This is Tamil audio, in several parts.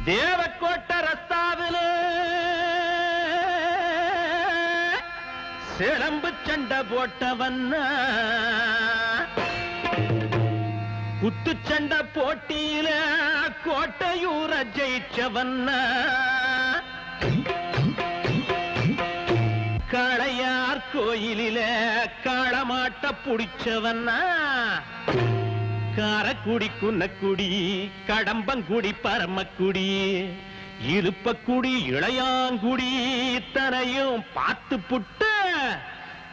தேவக்கோட்டை ரஸ்தாவில சிலம்பு சண்டை போட்டவன்னா குத்துச்சண்டை போட்டியில கோட்டையூர ஜெயிச்சவன்னா காளையார் கோயிலில காளமாட்ட புடிச்சவன்னா காரக்குடி குன்னக்குடி கடம்பங்குடி பரமக்குடி இருப்பக்குடி இளையாங்குடி இத்தனையும் பார்த்து புட்ட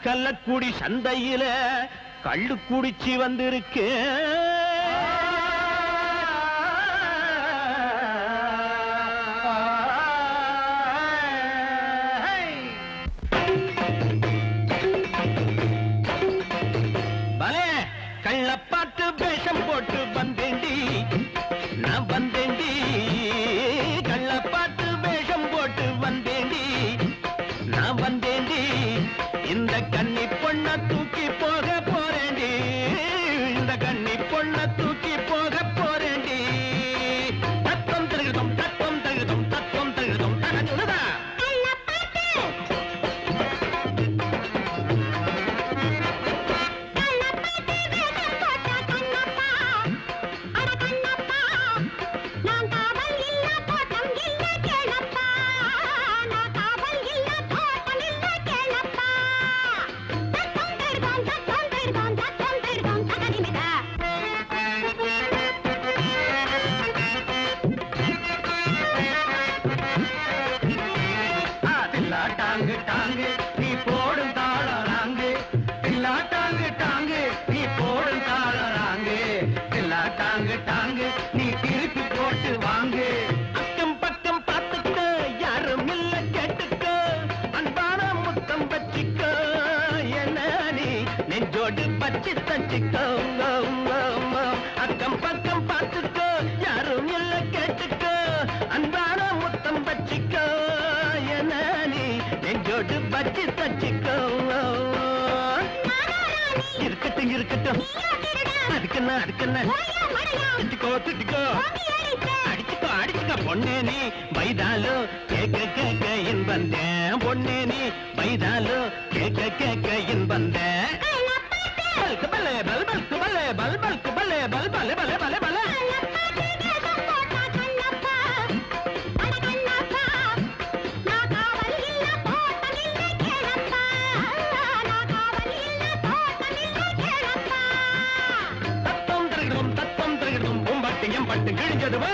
கள்ளக்குடி சந்தையில கள்ளு குடிச்சு வந்திருக்கு. கள்ளப்பாட்டு வேஷம் போட்டு வந்தேண்டி நான் வந்தேண்டி கள்ளப்பாட்டு வேஷம் போட்டு வந்தேண்டி நான் வந்தேண்டி இந்த கன்னி பொண்ண தூக்கி போக போறேண்டி இந்த கன்னி பொண்ண தூக்கி போக போறேண்டி தத்துவம் தருகிறதும் தத்துவம் தருகிறதும் தத்துவம் தருகிறதும் தகஜுனதா அக்கம் பக்கம் பார்த்துக்கோ யாரும் இல்ல கேட்டுக்கோ அன்பான முத்தம் பச்சிக்கோ என்ன நீ நெஞ்சோடு பச்சி தச்சிக்கோ இருக்கட்டும் இருக்கட்டும் அதுக்குன்னா அதுக்குன்னா திட்டிக்கோ திட்டிக்கோ அடிச்சுக்கோ அடிச்சுக்கோ பொண்ணே நீ பைதாலோ கேட்க கேட்க இன் வந்தேன் பொண்ணே நீ பைதாலோ கேட்க கேட்க இன் வந்தேன் பல்லே பல் பல்கு பல்லே பல் பல்கு பல்லே பல் பல்லே பல்லே பல்லே பல்லே தத்துவம் தருகிறதும் பூம்பாட்டியம் பட்டு கிழிஞ்சதுவா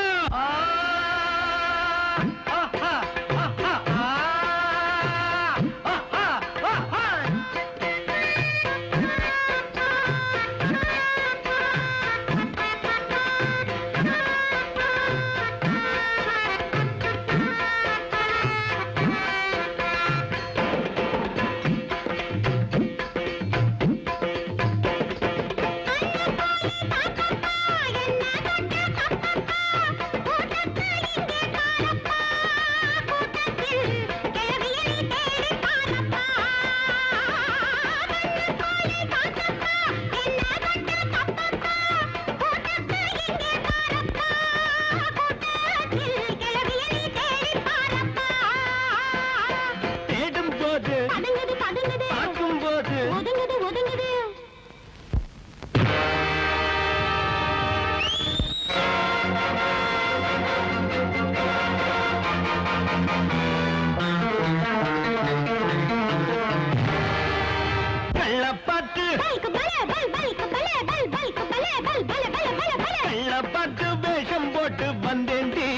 கள்ளப்பாட்டு வேஷம் போட்டு வந்தேண்டி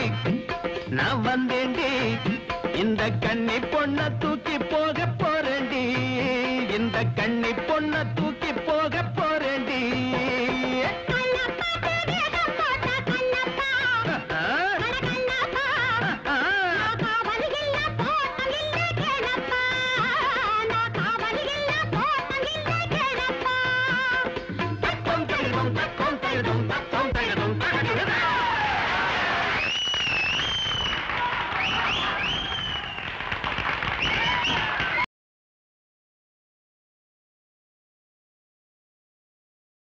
நான் வந்தேண்டி இந்த கன்னி பொண்ண தூக்கி போக போறேண்டி இந்த கன்னி பொண்ண தூக்கி